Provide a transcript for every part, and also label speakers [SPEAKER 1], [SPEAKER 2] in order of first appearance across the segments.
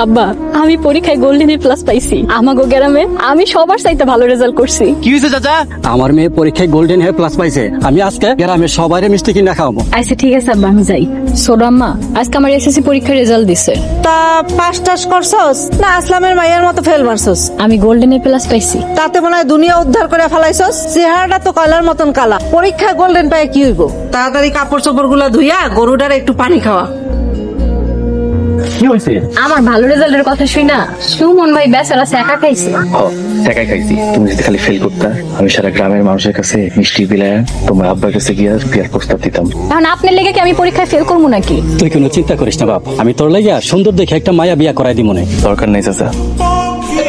[SPEAKER 1] আব্বা আমি পরীক্ষায় গোল্ডেন এ প্লাস পাইছি। আমাগো গ্রামে আমি সবার চাইতে ভালো রেজাল্ট করছি।
[SPEAKER 2] কি হয়েছে চাচা?
[SPEAKER 3] আমার মেয়ে পরীক্ষায় গোল্ডেন এ প্লাস পাইছে। আমি আজকে গ্রামের সবাইরে মিষ্টি কিনা খাওয়াবো।
[SPEAKER 1] আচ্ছা ঠিক আছে আব্বা, আমি যাই। ছোট আম্মা, আজকে আমার এসএসসি পরীক্ষার রেজাল্ট দিছে।
[SPEAKER 4] তা পাস টাস করছস না আসলামের মাইয়ার মতো ফেল মারছস?
[SPEAKER 1] আমি গোল্ডেন এ প্লাস পাইছি।
[SPEAKER 4] তাতে মনে হয় দুনিয়া উদ্ধার করে ফেলাইছস। চেহারাটা তো কয়লার মতন কালা, পরীক্ষায় গোল্ডেন পায় কি হইব? তাড়াতাড়ি কাপড় চোপড় গুলা ধুইয়া গরুটার একটু পানি খাওয়া।
[SPEAKER 3] কি হয়েছে?
[SPEAKER 1] আমার ভালো রেজাল্টের কথা শুই না সুমন ভাই বেচারা একা খাইছে।
[SPEAKER 2] একাই খাইছি। তুমি যদি খালি ফেল করতা, আমি সারা গ্রামের মানুষের কাছে মিষ্টি বিলায় তোমার আব্বার কাছে গিয়ে বিয়ার প্রস্তাব দিতাম।
[SPEAKER 1] এখন আপনার লেগে কি আমি পরীক্ষায় ফেল করবো নাকি?
[SPEAKER 3] তুই কোনো চিন্তা করিস না বাপ, আমি তোর লাগিয়া সুন্দর দেখে একটা মায়া বিয়া করাই দিব মনে।
[SPEAKER 2] দরকার নেই চাচা।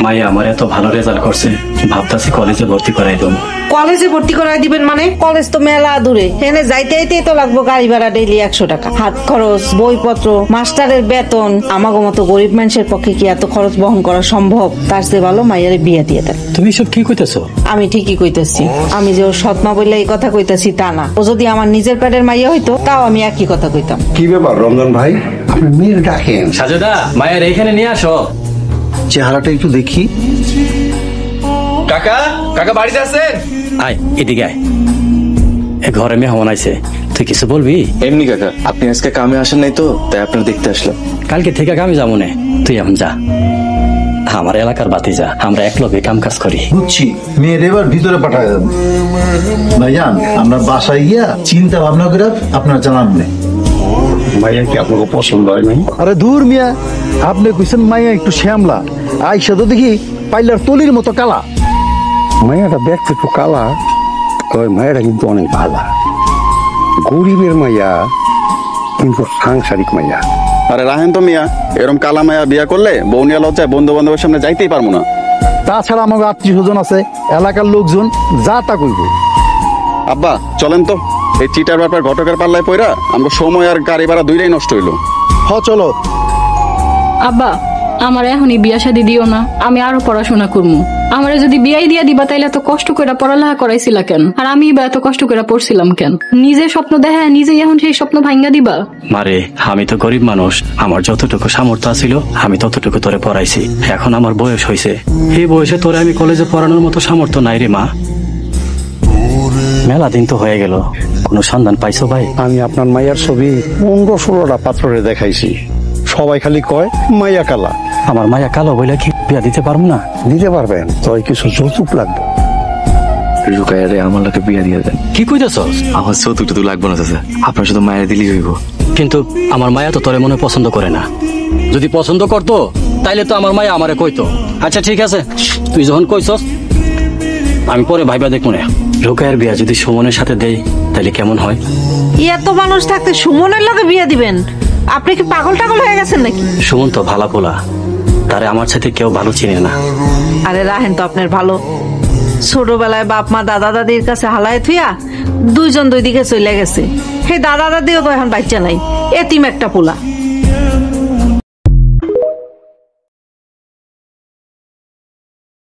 [SPEAKER 3] মায়া আমার এত ভালো রেজাল্ট করছে, ভাবতাছি কলেজে ভর্তি করাই দেবো।
[SPEAKER 4] কলেজে ভর্তি করাই দিবেন মানে? কলেজ তো মেলা দূরে, এখানে যাইতে যাইতেই তো লাগবো গাড়ি ভাড়া ডেইলি 100 টাকা, হাত খরচ, বইপত্র, মাস্টারের বেতন। আমাগো মতো গরিব মানুষের পক্ষে কি এত খরচ বহন করা সম্ভব? তার চেয়ে ভালো মাইয়ারে বিয়ে দিয়ে দেন।
[SPEAKER 3] তুমি সব কি কইতেছো?
[SPEAKER 4] আমি ঠিকই কইতেছি। আমি যে ওর সৎমা বললে এই কথা কইতেছি তা না। ও যদি আমার নিজের পেটের মাইয়া হইতো তাও আমি একই কথা কইতাম।
[SPEAKER 5] কি ব্যাপার রমজান ভাই, আপনি মেয়ের ডাকেন?
[SPEAKER 3] সাজেদা, মায়ের এখানে নিয়ে আসো।
[SPEAKER 5] চেহারাটা একটু দেখি।
[SPEAKER 2] কাকা, কাকা বাড়িতে আছেন?
[SPEAKER 3] আয় এদিকে আয়, এ ঘরে মেহমান আইছে, তুই কিছু বলবি?
[SPEAKER 2] এমনি কাকা, আপনি আজকে কামে আসেন নাই তো, তাই আপনার দেখতে আসলাম।
[SPEAKER 3] কালকে থেকে আমি যাবো না, তুই এখন যা। আমার এলাকার বাতি যা, আমরা এক লগে কাম কাজ করি।
[SPEAKER 5] বুঝছি, মেয়ের এবার ভিতরে পাঠায় দেন। ভাইজান, আমরা বাসায় গিয়া চিন্তা ভাবনা করে আপনার জানান নেই।
[SPEAKER 6] মাইয়া কি আপনাকে পছন্দ হয় নাই?
[SPEAKER 7] আরে দূর মিয়া, আপনি কইছেন মাইয়া একটু শ্যামলা, আইসা তো দেখি পাইলার তলির মতো কালা।
[SPEAKER 6] মাইয়াটা দেখতে একটু কালা, তবে মায়েরা কিন্তু অনেক ভালো। গরিবের মাইয়া কিন্তু সাংসারিক মাইয়া।
[SPEAKER 8] আরে রাহেন তো মিয়া, এরকম কালা মায়া বিয়া করলে বৌনিয়া লজ্জায় বন্ধু বান্ধবের সামনে যাইতেই পারবো না।
[SPEAKER 7] তাছাড়া আমাকে আত্মীয় স্বজন আছে, এলাকার লোকজন যা তা কইব।
[SPEAKER 8] আব্বা চলেন তো, এই চিটার ব্যাপার ঘটকের পাল্লায় পইরা আমরা সময় আর গাড়ি ভাড়া দুইটাই নষ্ট হইলো।
[SPEAKER 7] চলো।
[SPEAKER 1] আব্বা আমার এখনই বিয়া শাদী দিও না, আমি আরো পড়াশোনা করবো। আমারে যদি বিয়াই দিয়া দিবা তাইলে এত কষ্ট করে পড়ালেখা করাইছিলা কেন? আর আমি বা এত কষ্ট করে পড়ছিলাম কেন? নিজের স্বপ্ন দেখা নিজেই এখন সেই স্বপ্ন ভাঙ্গা দিবা?
[SPEAKER 3] মারে, আমি তো গরিব মানুষ, আমার যতটুকু সামর্থ্য ছিল আমি ততটুকু তোরে পড়াইছি। এখন আমার বয়স হয়েছে, এই বয়সে তোরে আমি কলেজে পড়ানোর মতো সামর্থ্য নাই রে মা। মেলা দিন তো হয়ে গেল, কোনো সন্ধান পাইছো ভাই?
[SPEAKER 6] আমি আপনার মাইয়ার ছবি 15-16টা পাত্রে দেখাইছি, সবাই খালি কয় মাইয়া কালা।
[SPEAKER 3] আমার মায়া কালো বলে কি বিয়া দিতে পারবো না?
[SPEAKER 6] দিতে পারবেন, তবে কিছু যৌতুক লাগবে।
[SPEAKER 2] রুকাইয়ারে আমার লোকে বিয়া দিয়ে দেন।
[SPEAKER 3] কি কইতেছস?
[SPEAKER 2] আমার যৌতুক টুতুক লাগবে না চাচা, আপনার শুধু মায়ের দিলেই হইব।
[SPEAKER 3] কিন্তু আমার মায়া তো তোরে মনে পছন্দ করে না। যদি পছন্দ করতো তাইলে তো আমার মায়া আমারে কইতো। আচ্ছা ঠিক আছে, তুই যখন কইছস আমি পরে ভাইবা দেখবো না। রুকাইয়ার বিয়া যদি সুমনের সাথে দেই তাইলে কেমন হয়?
[SPEAKER 4] এত মানুষ থাকতে সুমনের লগে বিয়ে দিবেন? আপনি কি পাগল টাগল হয়ে গেছেন নাকি?
[SPEAKER 3] সুমন তো ভালা পোলা, তারে আমার সাথে কেউ ভালো চিনে না।
[SPEAKER 4] আরে রাহেন তো আপনার ভালো। ছোটবেলায় বাপ মা দাদা দাদির কাছে হালায় থুইয়া দুইজন দুই দিকে চলে গেছে। সেই দাদা দাদিও তো এখন বাচ্চা নাই, এতিম একটা পোলা।